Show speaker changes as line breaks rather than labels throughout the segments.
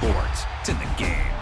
sports. It's in the game.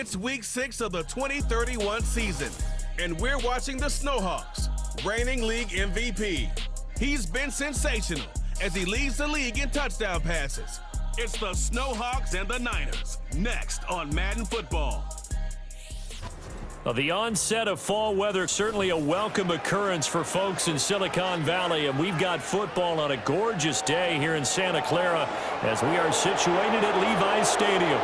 It's week 6 of the 2031 season, and we're watching the Snowhawks, reigning league MVP. He's been sensational as he leads the league in touchdown passes. It's the Snowhawks and the Niners, next on Madden Football.
Well, the onset of fall weather, certainly a welcome occurrence for folks in Silicon Valley, and we've got football on a gorgeous day here in Santa Clara as we are situated at Levi's Stadium.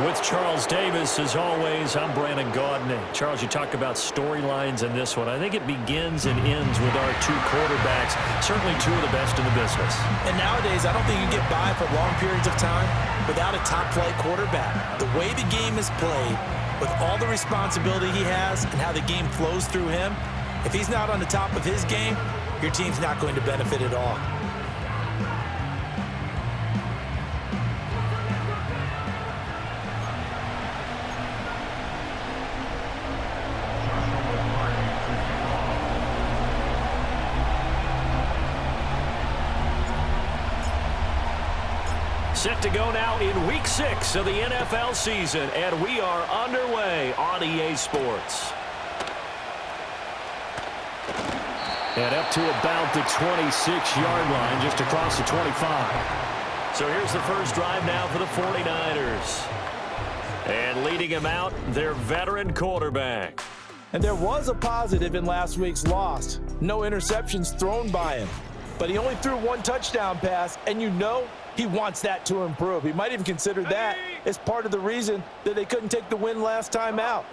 With Charles Davis, as always, I'm Brandon Gaudin. Charles, you talk about storylines in this one. I think it begins and ends with our two quarterbacks, certainly two of the best in the business.
And nowadays, I don't think you can get by for long periods of time without a top-flight quarterback. The way the game is played, with all the responsibility he has and how the game flows through him, if he's not on the top of his game, your team's not going to benefit at all.
Set to go now in week 6 of the NFL season, and we are underway on EA Sports. And up to about the 26-yard line, just across the 25. So here's the first drive now for the 49ers. And leading him out, their veteran quarterback.
And there was a positive in last week's loss. No interceptions thrown by him. But he only threw one touchdown pass, and you know he wants that to improve. He might even consider that as part of the reason that they couldn't take the win last time out.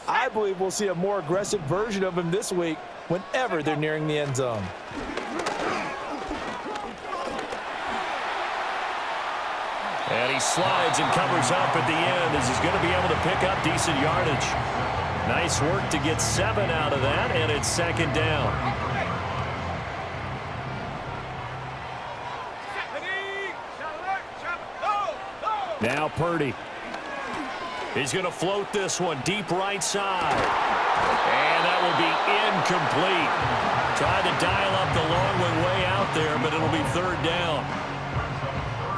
I believe we'll see a more aggressive version of him this week whenever they're nearing the end zone.
And he slides and covers up at the end as he's going to be able to pick up decent yardage. Nice work to get 7 out of that, and it's second down. Now Purdy. He's going to float this one deep right side. And that will be incomplete. Tried to dial up the long way out there, but it'll be third down.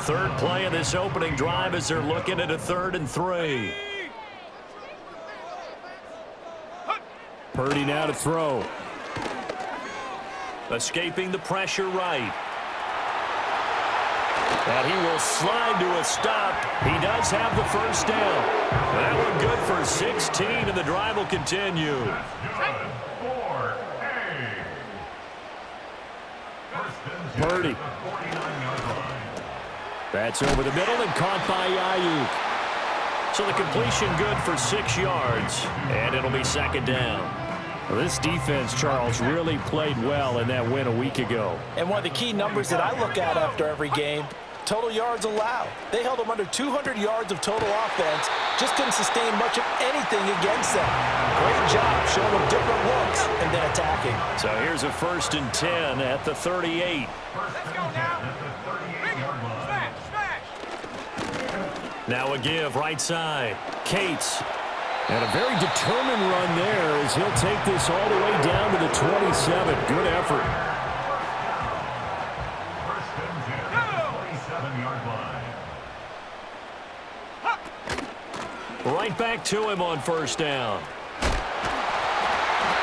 Third play of this opening drive as they're looking at a 3rd and 3. Purdy now to throw. Escaping the pressure right. And he will slide to a stop. He does have the first down. That one good for 16, and the drive will continue. Purdy. That's over the middle and caught by Ayuk. So the completion good for 6 yards, and it'll be second down. Well, this defense, Charles, really played well in that win a week ago.
And one of the key numbers that I look at after every game, total yards allowed. They held them under 200 yards of total offense, just couldn't sustain much of anything against them. Great job showing them different looks and then attacking.
So here's a 1st and 10 at the 38.
Let's go now.
Now a give right side. Cates. And a very determined run there as he'll take this all the way down to the 27. Good effort. Right back to him on first down.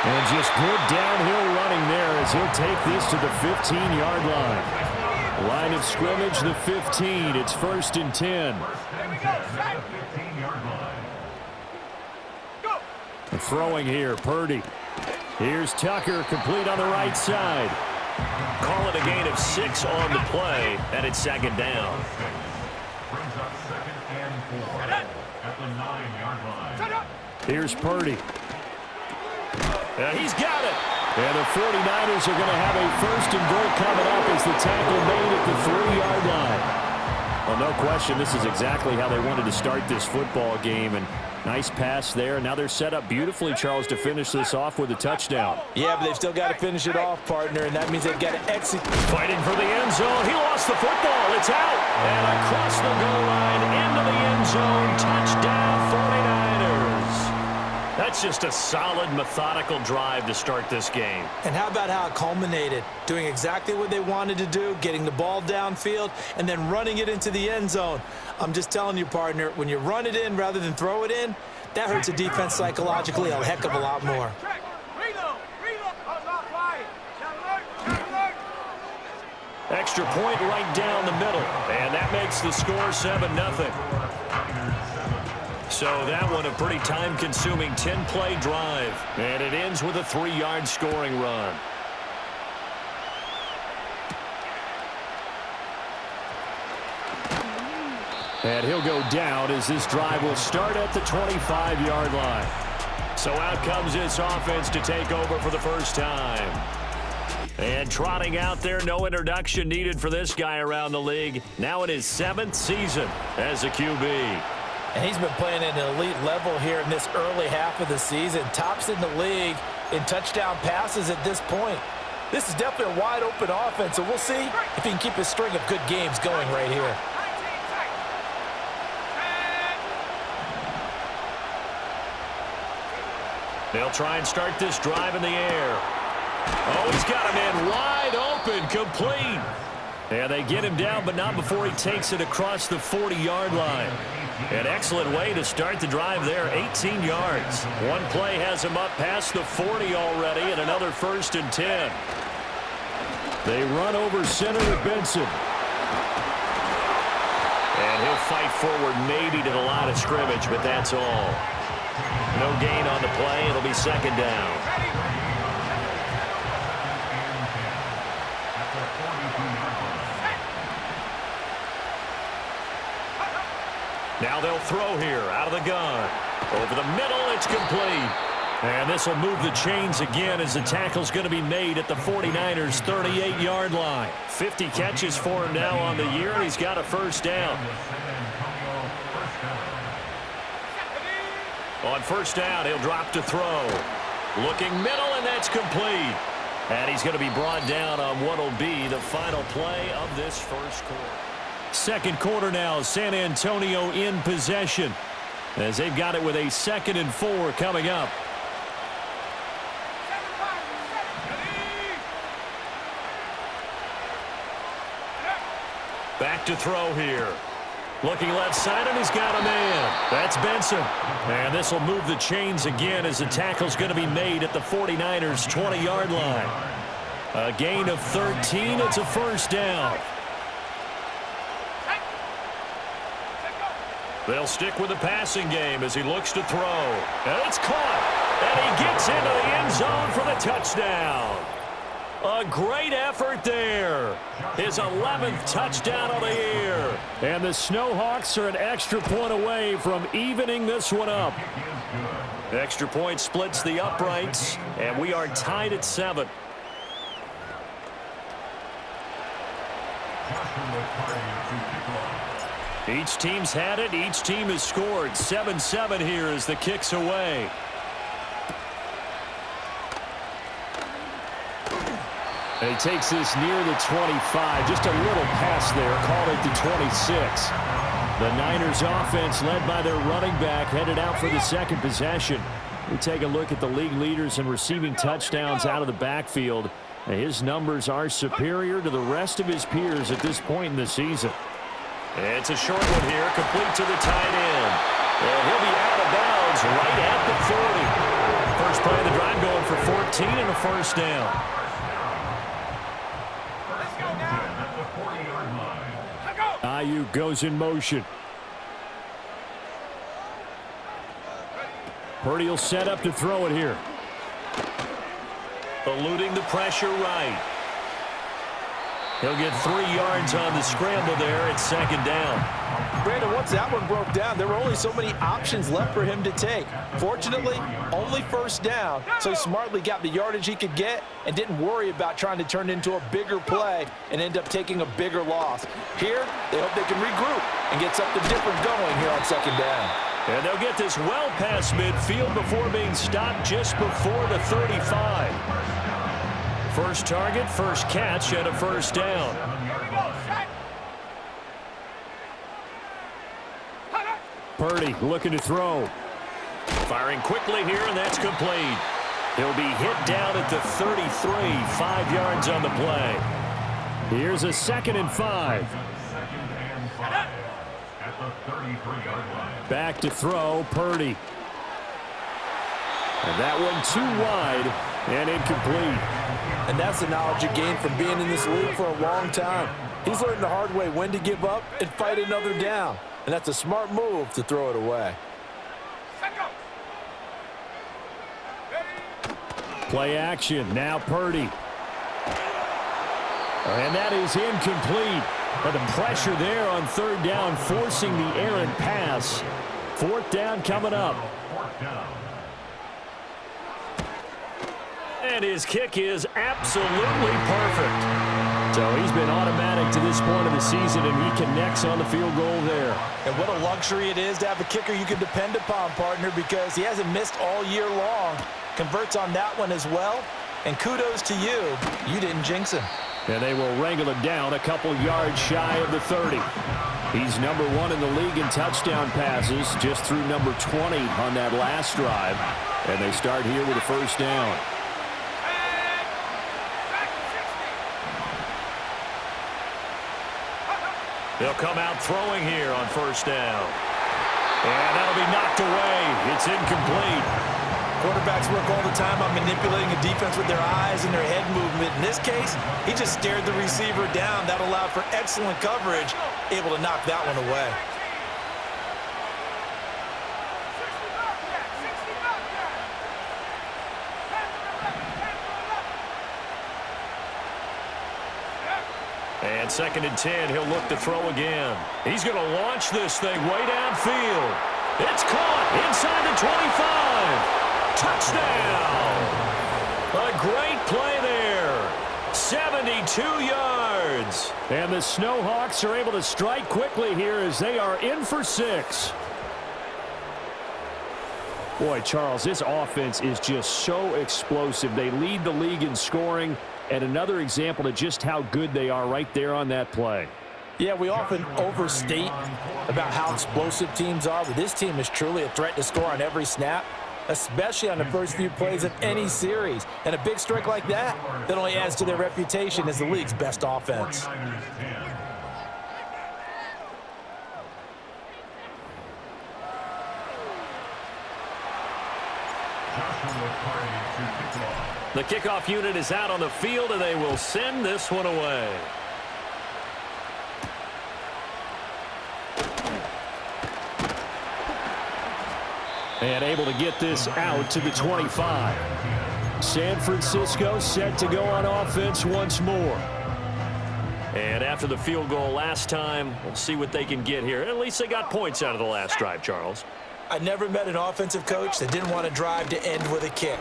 And just good downhill running there as he'll take this to the 15-yard line. Line of scrimmage, the 15. It's 1st and 10. Throwing here, Purdy. Here's Tucker, complete on the right side. Call it a gain of 6 on the play, and it's second down. Here's Purdy. He's got it. And the 49ers are going to have a 1st and goal coming up as the tackle made at the 3-yard line. Well, no question, this is exactly how they wanted to start this football game. And nice pass there. Now they're set up beautifully, Charles, to finish this off with a touchdown.
Yeah, but they've still got to finish it off, partner, and that means they've got to execute.
Fighting for the end zone. He lost the football. It's out. And across the goal line into the end zone. Touchdown, 49ers. That's just a solid, methodical drive to start this game.
And how about how it culminated? Doing exactly what they wanted to do, getting the ball downfield, and then running it into the end zone. I'm just telling you, partner, when you run it in rather than throw it in, that hurts a defense psychologically a heck of a lot more.
Extra point right down the middle, and that makes the score 7-0. So that one a pretty time-consuming 10-play drive, and it ends with a 3-yard scoring run. And he'll go down as this drive will start at the 25-yard line. So out comes this offense to take over for the first time. And trotting out there, no introduction needed for this guy around the league. Now in his 7th season as a QB.
And he's been playing at an elite level here in this early half of the season. Tops in the league in touchdown passes at this point. This is definitely a wide-open offense, so we'll see if he can keep his string of good games going right here.
They'll try and start this drive in the air. Oh, he's got him in wide open, complete. And they get him down, but not before he takes it across the 40-yard line. An excellent way to start the drive there, 18 yards. One play has him up past the 40 already, and another 1st and 10. They run over center with Benson. And he'll fight forward maybe to the line of scrimmage, but that's all. No gain on the play. It'll be second down. Now they'll throw here out of the gun. Over the middle, it's complete. And this will move the chains again as the tackle's going to be made at the 49ers' 38-yard line. 50 catches for him now on the year, and he's got a first down. On first down, he'll drop to throw. Looking middle, and that's complete. And he's going to be brought down on what will be the final play of this first quarter. Second quarter now, San Antonio in possession as they've got it with a 2nd and 4 coming up. Back to throw here. Looking left side, and he's got a man. That's Benson. And this will move the chains again as the tackle's going to be made at the 49ers' 20-yard line. A gain of 13. It's a first down. They'll stick with the passing game as he looks to throw. And it's caught. And he gets into the end zone for the touchdown. A great effort there. His 11th touchdown of the year. And the Snowhawks are an extra point away from evening this one up. Extra point splits the uprights, and we are tied at 7. Each team's had it. Each team has scored. 7-7 here as the kick's away. And he takes this near the 25. Just a little pass there. Called it the 26. The Niners offense led by their running back headed out for the second possession. We take a look at the league leaders in receiving touchdowns out of the backfield. And his numbers are superior to the rest of his peers at this point in the season. It's a short one here, complete to the tight end. And he'll be out of bounds right at the 40. First play of the drive going for 14 and a first down. Ayuk goes in motion. Purdy will set up to throw it here. Eluding the pressure right. He'll get 3 yards on the scramble there at second down.
Brandon, once that one broke down, there were only so many options left for him to take. Fortunately, only first down, so he smartly got the yardage he could get and didn't worry about trying to turn it into a bigger play and end up taking a bigger loss. Here, they hope they can regroup and get something different going here on second down.
And they'll get this well past midfield before being stopped just before the 35. First target, first catch, and a first down. Purdy looking to throw. Firing quickly here, and that's complete. He'll be hit down at the 33, 5 yards on the play. Here's a 2nd and 5. Back to throw, Purdy. And that one too wide and incomplete.
And that's the knowledge you gain from being in this league for a long time. He's learned the hard way when to give up and fight another down. And that's a smart move to throw it away.
Play action. Now Purdy. And that is incomplete. But the pressure there on third down, forcing the errant pass. Fourth down coming up. And his kick is absolutely perfect. So he's been automatic to this point of the season, and he connects on the field goal there.
And what a luxury it is to have a kicker you can depend upon, partner, because he hasn't missed all year long. Converts on that one as well. And kudos to you. You didn't jinx him.
And they will wrangle him down a couple yards shy of the 30. He's number 1 in the league in touchdown passes, just through number 20 on that last drive. And they start here with a first down. They'll come out throwing here on first down. And that'll be knocked away. It's incomplete.
Quarterbacks work all the time on manipulating a defense with their eyes and their head movement. In this case, he just stared the receiver down. That allowed for excellent coverage, able to knock that one away.
And 2nd and 10, he'll look to throw again. He's going to launch this thing way downfield. It's caught inside the 25. Touchdown! A great play there. 72 yards. And the Snowhawks are able to strike quickly here as they are in for 6. Boy, Charles, this offense is just so explosive. They lead the league in scoring, and another example of just how good they are right there on that play.
Yeah, we often overstate about how explosive teams are, but this team is truly a threat to score on every snap, especially on the first few plays of any series. And a big strike like that only adds to their reputation as the league's best offense.
The kickoff unit is out on the field, and they will send this one away. And able to get this out to the 25. San Francisco set to go on offense once more. And after the field goal last time, we'll see what they can get here. At least they got points out of the last drive, Charles.
I never met an offensive coach that didn't want to drive to end with a kick.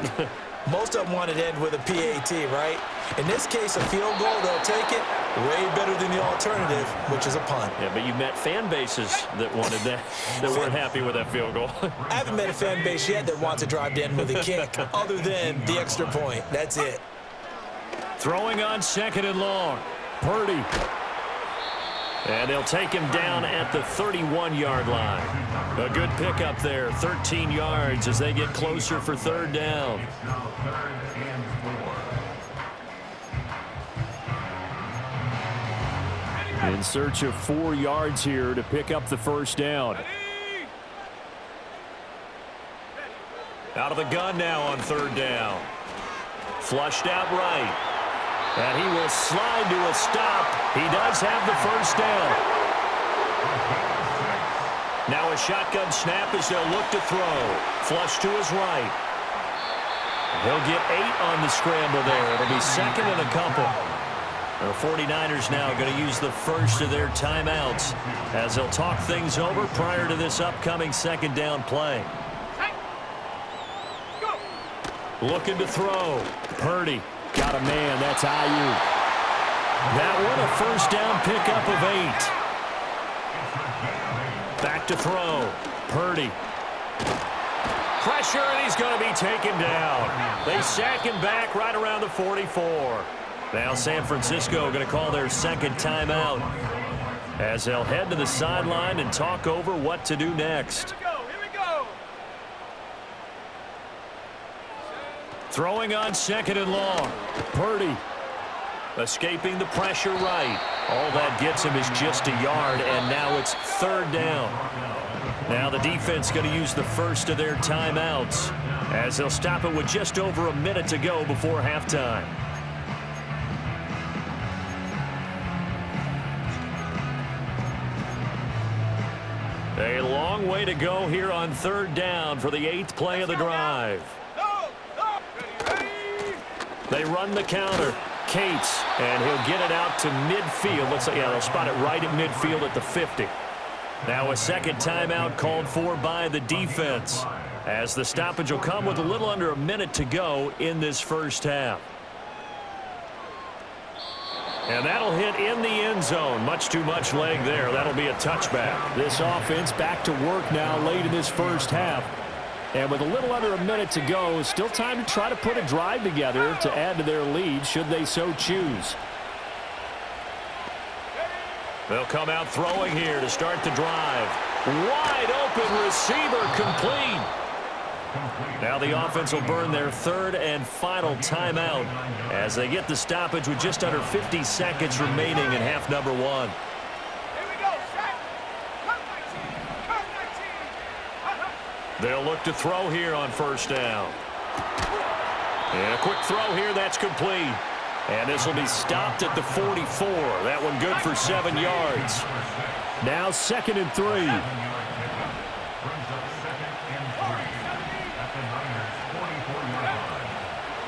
Most of them wanted to end with a PAT, right? In this case, a field goal, they'll take it way better than the alternative, which is a punt.
Yeah, but you met fan bases that wanted that, that weren't happy with that field goal.
I haven't met a fan base yet that wants to drive to end with a kick, other than the extra point. That's it.
Throwing on 2nd and long. Purdy. And they'll take him down at the 31-yard line. A good pickup there, 13 yards as they get closer for 3rd down. In search of 4 yards here to pick up the 1st down. Out of the gun now on 3rd down. Flushed out right. And he will slide to a stop. He does have the 1st down. Now a shotgun snap as they'll look to throw. Flush to his right. He'll get 8 on the scramble there. It'll be 2nd and a couple. The 49ers now going to use the first of their timeouts as they'll talk things over prior to this upcoming 2nd down play. Looking to throw. Purdy. Got a man. That's Ayuk. That one a 1st down pickup of 8. Back to throw. Purdy. Pressure, and he's going to be taken down. They sack him back right around the 44. Now San Francisco going to call their 2nd timeout as they'll head to the sideline and talk over what to do next. Throwing on 2nd and long. Purdy escaping the pressure right. All that gets him is just a yard, and now it's 3rd down. Now the defense going to use the first of their timeouts as they'll stop it with just over a minute to go before halftime. A long way to go here on 3rd down for the 8th play of the drive. They run the counter. Cates, and he'll get it out to midfield. Looks like, yeah, they'll spot it right at midfield at the 50. Now a 2nd timeout called for by the defense as the stoppage will come with a little under a minute to go in this 1st half. And that'll hit in the end zone. Much too much leg there. That'll be a touchback. This offense back to work now late in this 1st half. And with a little under a minute to go, still time to try to put a drive together to add to their lead should they so choose. They'll come out throwing here to start the drive. Wide open receiver complete. Now the offense will burn their 3rd and final timeout as they get the stoppage with just under 50 seconds remaining in half number 1. They'll look to throw here on 1st down. And a quick throw here, that's complete. And this will be stopped at the 44. That one good for 7 yards. Now 2nd and 3.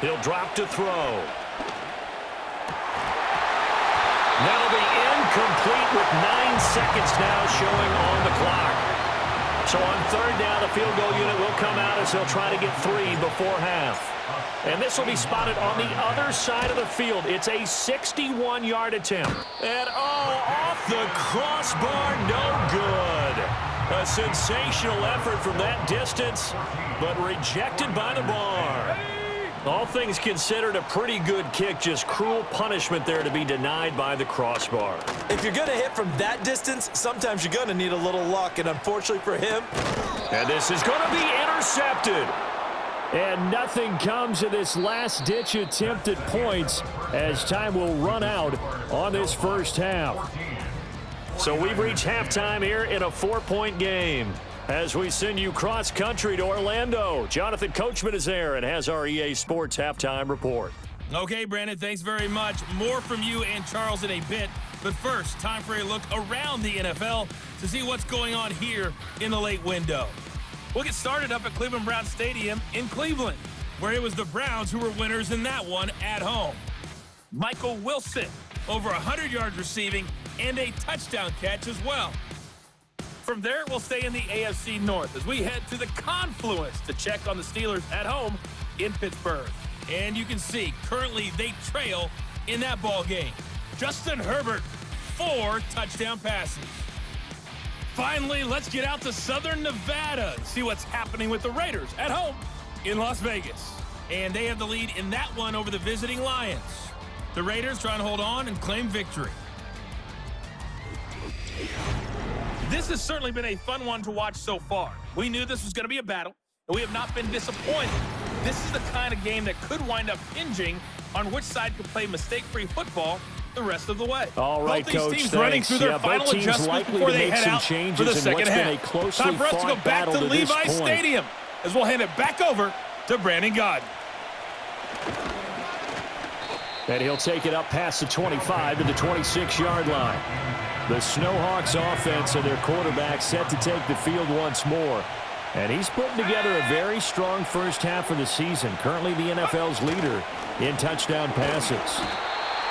He'll drop to throw. That'll be incomplete with 9 seconds now showing on the clock. So on 3rd down, the field goal unit will come out as they'll try to get 3 before half. And this will be spotted on the other side of the field. It's a 61-yard attempt. And, oh, off the crossbar, no good. A sensational effort from that distance, but rejected by the bar. All things considered, a pretty good kick. Just cruel punishment there to be denied by the crossbar.
If you're going to hit from that distance, sometimes you're going to need a little luck, and unfortunately for him.
And this is going to be intercepted. And nothing comes of this last-ditch attempt at points as time will run out on this first half. So we've reached halftime here in a 4-point game. As we send you cross-country to Orlando, Jonathan Coachman is there and has our EA Sports halftime report.
Okay, Brandon, thanks very much. More from you and Charles in a bit. But first, time for a look around the NFL to see what's going on here in the late window. We'll get started up at Cleveland Browns Stadium in Cleveland, where it was the Browns who were winners in that one at home. Michael Wilson, over 100 yards receiving and a touchdown catch as well. From there, we'll stay in the AFC North as we head to the Confluence to check on the Steelers at home in Pittsburgh. And you can see, currently they trail in that ball game. Justin Herbert, 4 touchdown passes. Finally, let's get out to Southern Nevada and see what's happening with the Raiders at home in Las Vegas. And they have the lead in that one over the visiting Lions. The Raiders trying to hold on and claim victory. This has certainly been a fun one to watch so far. We knew this was going to be a battle, and we have not been disappointed. This is the kind of game that could wind up hinging on which side could play mistake-free football the rest of the way.
All right,
both
Coach,
these teams
thanks.
running through their final adjustments before they head out for the second half. Time for us to go back to Levi Stadium as we'll hand it back over to Brandon Gaudin.
And he'll take it up past the 25 to the 26-yard line. The Snowhawks offense and their quarterback set to take the field once more. And he's putting together a very strong first half of the season. Currently the NFL's leader in touchdown passes.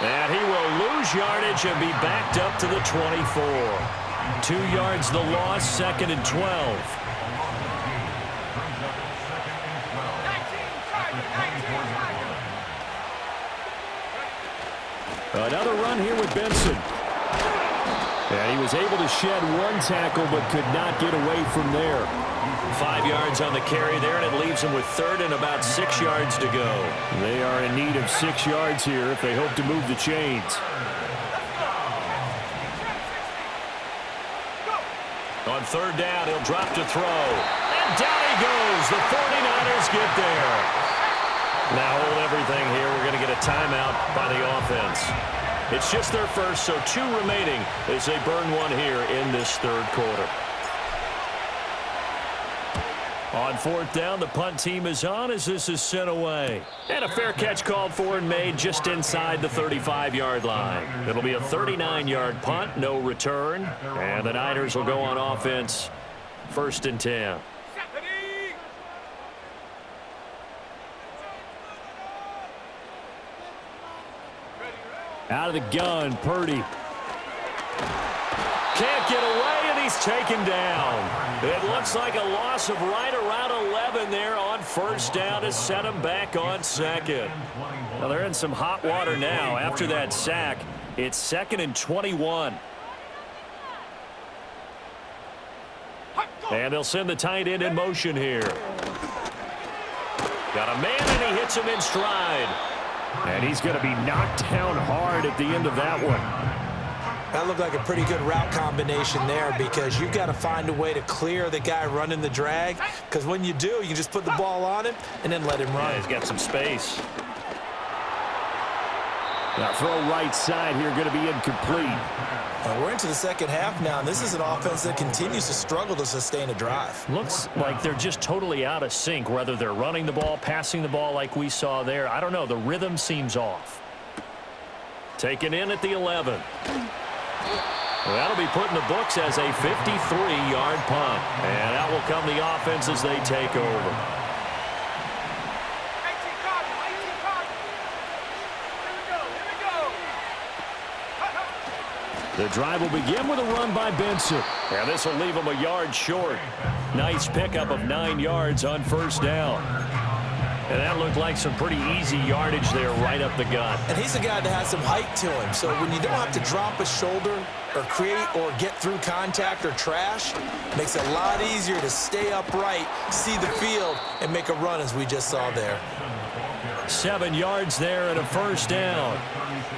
And he will lose yardage and be backed up to the 24. 2 yards the loss, 2nd and 12. Another run here with Benson. And he was able to shed 1 tackle but could not get away from there. 5 yards on the carry there, and it leaves him with 3rd and about 6 yards to go. They are in need of 6 yards here if they hope to move the chains. On 3rd down, he'll drop to throw. And down he goes. The 49ers get there. Now hold everything here. We're going to get a timeout by the offense. It's just their first, so 2 remaining as they burn 1 here in this 3rd quarter. On 4th down, the punt team is on as this is sent away. And a fair catch called for and made just inside the 35-yard line. It'll be a 39-yard punt, no return. And the Niners will go on offense, 1st and 10. Out of the gun, Purdy. Can't get away, and he's taken down. It looks like a loss of right around 11 there on 1st down to set him back on 2nd. Well, they're in some hot water now. After that sack, it's 2nd and 21. And they'll send the tight end in motion here. Got a man, and he hits him in stride. And he's going to be knocked down hard at the end of that one.
That looked like a pretty good route combination there because you've got to find a way to clear the guy running the drag, because when you do, you can just put the ball on him and then let him run.
Yeah, he's got some space. Now throw right side here, going to be incomplete.
We're into the second half now, and this is an offense that continues to struggle to sustain a drive.
Looks like they're just totally out of sync, whether they're running the ball, passing the ball like we saw there. I don't know. The rhythm seems off. Taken in at the 11. Well, that'll be put in the books as a 53-yard punt. And out will come the offense as they take over. The drive will begin with a run by Benson. And this will leave him a yard short. Nice pickup of 9 yards on 1st down. And that looked like some pretty easy yardage there right up the gut.
And he's a guy that has some height to him. So when you don't have to drop a shoulder or create or get through contact or trash, it makes it a lot easier to stay upright, see the field, and make a run as we just saw there.
7 yards there and a first down.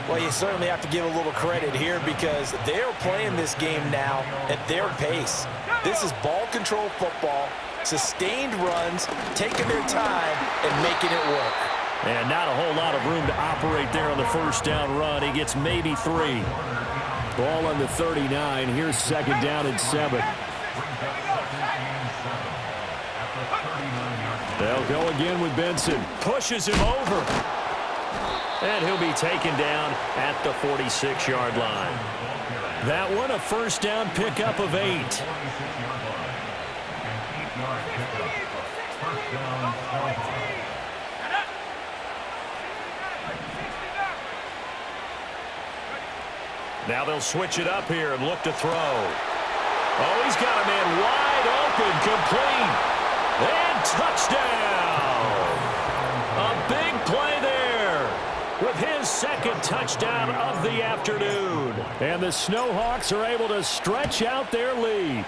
Well, you certainly have to give a little credit here because they're playing this game now at their pace. This is ball control football, sustained runs, taking their time and making it work.
And not a whole lot of room to operate there on the first down run. He gets maybe 3. Ball on the 39. Here's second down and 7. They'll go again with Benson. Pushes him over. And he'll be taken down at the 46-yard line. That one a first down pickup of 8. Now they'll switch it up here and look to throw. Oh, he's got a man wide open, complete. And touchdown! A big play there with his second touchdown of the afternoon. And the Snowhawks are able to stretch out their lead.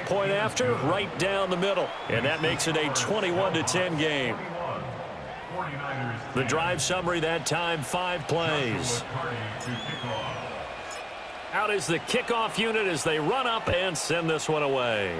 Point after, right down the middle. And that makes it a 21-10 game. The drive summary that time, 5 plays. Out is the kickoff unit as they run up and send this one away.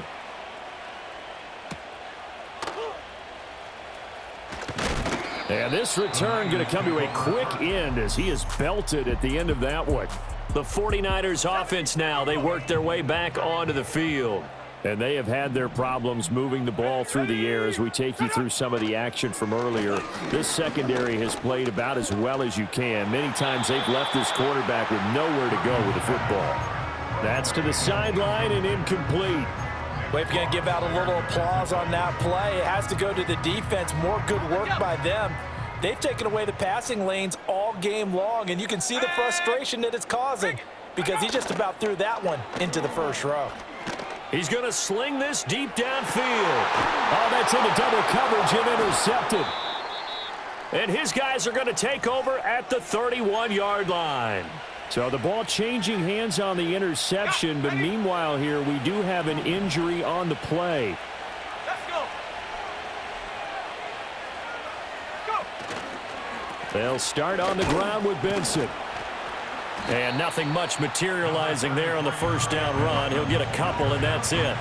And this return going to come to a quick end as he is belted at the end of that one. The 49ers offense now, they work their way back onto the field. And they have had their problems moving the ball through the air as we take you through some of the action from earlier. This secondary has played about as well as you can. Many times they've left this quarterback with nowhere to go with the football. That's to the sideline and incomplete.
Well, if you're going to give out a little applause on that play, it has to go to the defense. More good work by them. They've taken away the passing lanes all game long, and you can see the frustration that it's causing because he just about threw that one into the first row.
He's going to sling this deep downfield. Oh, that's into double coverage and intercepted. And his guys are going to take over at the 31-yard line. So the ball changing hands on the interception, but meanwhile here we do have an injury on the play.
Let's go. Go.
They'll start on the ground with Benson. And nothing much materializing there on the first down run. He'll get a couple, and that's it.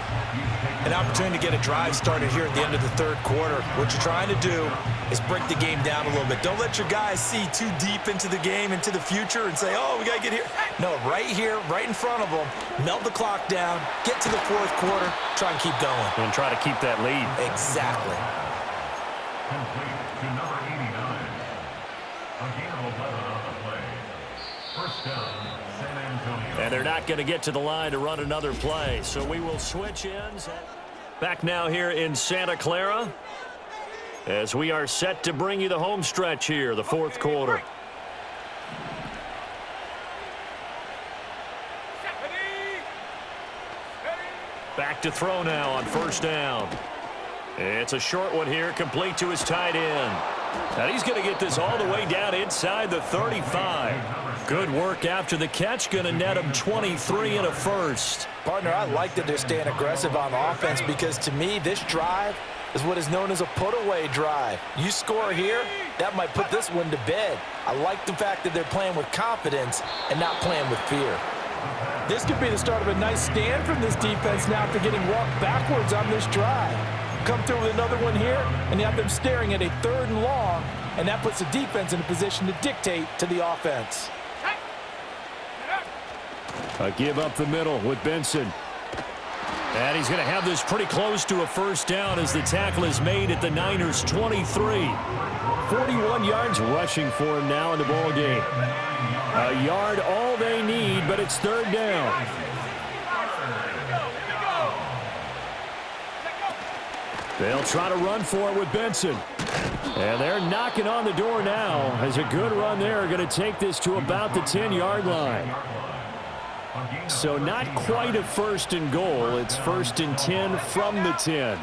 An opportunity to get a drive started here at the end of the third quarter. What you're trying to do is break the game down a little bit. Don't let your guys see too deep into the game, into the future, and say, oh, we got to get here. No, right here, right in front of them, melt the clock down, get to the fourth quarter, try and keep going.
And try to keep that lead.
Exactly.
Complete to number 89. A gain of 11 on the play. First down, San Antonio.
And they're not going to get to the line to run another play. So we will switch ends. Back now here in Santa Clara as we are set to bring you the home stretch here, the fourth quarter. Back to throw now on first down. It's a short one here, complete to his tight end. And he's going to get this all the way down inside the 35. Good work after the catch, going to net him 23 and a first.
Partner, I like that they're staying aggressive on offense because to me, this drive is what is known as a put-away drive. You score here, that might put this one to bed. I like the fact that they're playing with confidence and not playing with fear. This could be the start of a nice stand from this defense now after getting walked backwards on this drive. Come through with another one here, and you have them staring at a 3rd and long, and that puts the defense in a position to dictate to the offense.
A give up the middle with Benson. And he's going to have this pretty close to a first down as the tackle is made at the Niners' 23. 41 yards rushing for him now in the ball game. A yard all they need, but it's 3rd down. They'll try to run for it with Benson. And they're knocking on the door now as a good run there going to take this to about the 10-yard line. So not quite a 1st and goal. It's 1st and 10 from the 10.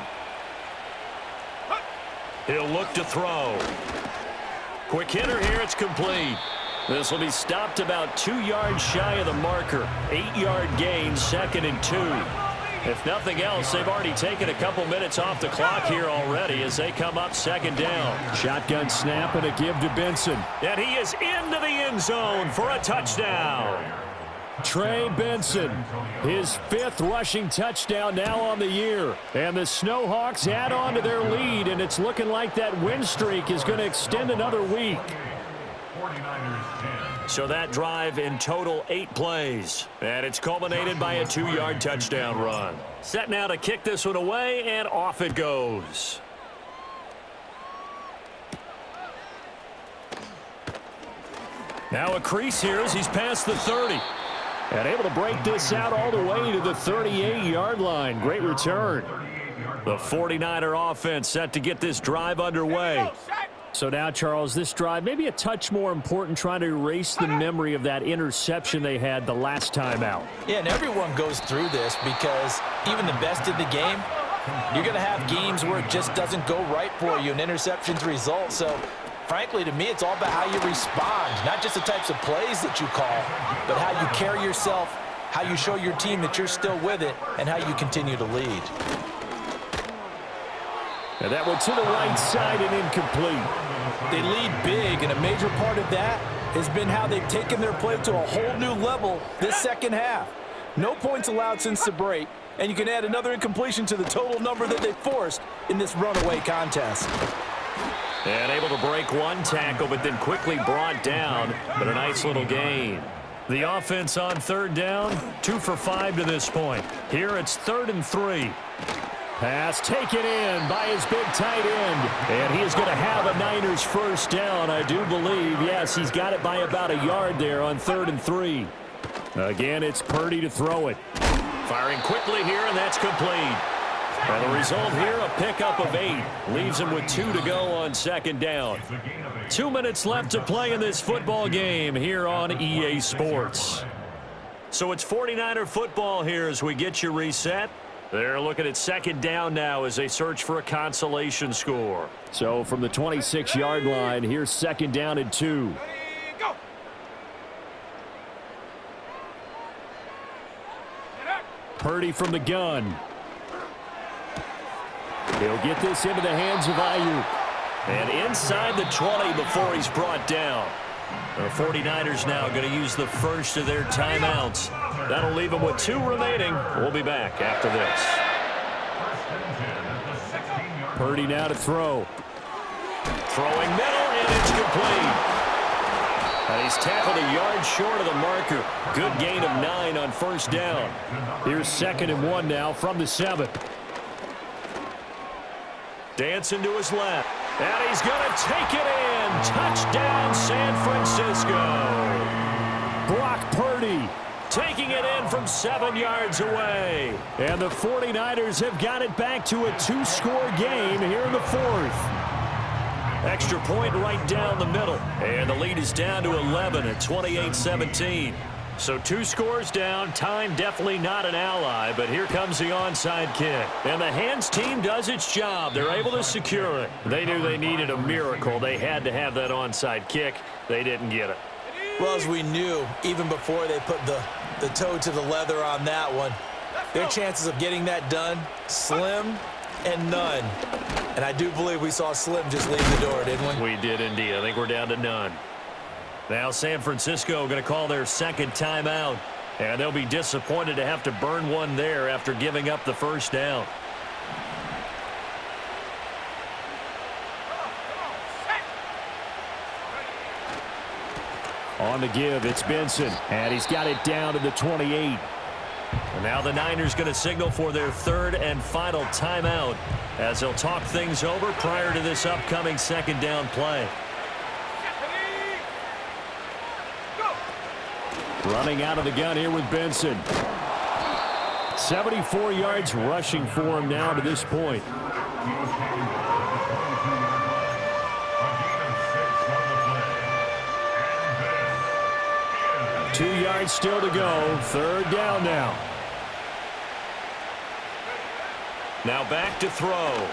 He'll look to throw. Quick hitter here. It's complete. This will be stopped about 2 yards shy of the marker. 8-yard gain, 2nd and 2. If nothing else, they've already taken a couple minutes off the clock here already as they come up 2nd down. Shotgun snap and a give to Benson. And he is into the end zone for a touchdown. Trey Benson, his 5th rushing touchdown now on the year. And the Snowhawks add on to their lead, and it's looking like that win streak is going to extend another week. So that drive in total 8 plays. And it's culminated by a 2-yard touchdown run. Set now to kick this one away, and off it goes. Now a crease here as he's past the 30. And able to break this out all the way to the 38-yard line. Great return. The 49er offense set to get this drive underway. So now, Charles, this drive maybe a touch more important, trying to erase the memory of that interception they had the last time out.
Yeah, and everyone goes through this because even the best in the game, you're going to have games where it just doesn't go right for you and interceptions result. So, frankly, to me, it's all about how you respond, not just the types of plays that you call, but how you carry yourself, how you show your team that you're still with it, and how you continue to lead.
And that one to the right side and incomplete.
They lead big, and a major part of that has been how they've taken their play to a whole new level this second half. No points allowed since the break, and you can add another incompletion to the total number that they forced in this runaway contest.
And able to break one tackle, but then quickly brought down, but a nice little gain. The offense on 3rd down, 2 for 5 to this point. Here it's 3rd and 3. Pass taken in by his big tight end. And he is going to have a Niners first down, I do believe. Yes, he's got it by about a yard there on 3rd and 3. Again, it's Purdy to throw it. Firing quickly here, and that's complete. And the result here, a pickup of 8. Leaves him with 2 to go on 2nd down. 2 minutes left to play in this football game here on EA Sports. So it's 49er football here as we get you reset. They're looking at 2nd down now as they search for a consolation score. So from the 26-yard line, here's 2nd down and 2. Purdy from the gun. He'll get this into the hands of Ayuk. And inside the 20 before he's brought down. The 49ers now going to use the first of their timeouts. That'll leave them with 2 remaining. We'll be back after this. Purdy now to throw. Throwing middle, and it's complete. And he's tackled a yard short of the marker. Good gain of 9 on 1st down. Here's 2nd and 1 now from the 7. Dancing to his left. And he's going to take it in. Touchdown, San Francisco. Brock Purdy taking it in from 7 yards away. And the 49ers have got it back to a 2-score game here in the 4th. Extra point right down the middle. And the lead is down to 11 at 28-17. So 2 scores down. Time definitely not an ally, but here comes the onside kick. And the hands team does its job. They're able to secure it. They knew they needed a miracle. They had to have that onside kick. They didn't get it.
Well, as we knew, even before they put the toe to the leather on that one, their chances of getting that done, slim and none. And I do believe we saw Slim just leave the door, didn't we?
We did indeed. I think we're down to none. Now San Francisco going to call their 2nd timeout. And they'll be disappointed to have to burn one there after giving up the 1st down. On the give, it's Benson. And he's got it down to the 28. And now the Niners going to signal for their 3rd and final timeout as they'll talk things over prior to this upcoming 2nd down play. Running out of the gun here with Benson. 74 yards rushing for him now to this point. Two yards still to go. 3rd down now. Now back to throw.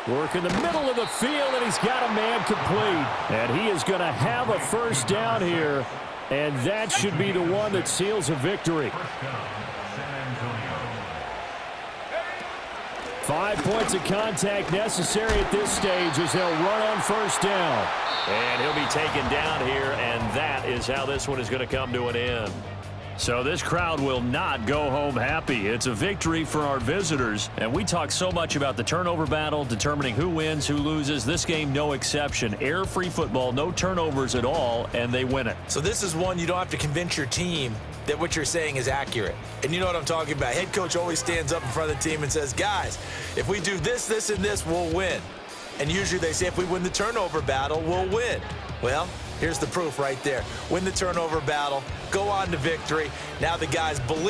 Work in the middle of the field, and he's got a man complete. And he is going to have a first down here, and that should be the one that seals a victory. 5 points of contact necessary at this stage as they'll run on first down. And he'll be taken down here, and that is how this one is going to come to an end. So this crowd will not go home happy. It's a victory for our visitors. And we talk so much about the turnover battle, determining who wins, who loses. This game, no exception. Air-free football, no turnovers at all, and they win it.
So this is one you don't have to convince your team that what you're saying is accurate. And you know what I'm talking about. Head coach always stands up in front of the team and says, guys, if we do this, this, and this, we'll win. And usually they say if we win the turnover battle, we'll win. Well, here's the proof right there. Win the turnover battle, go on to victory. Now the guys believe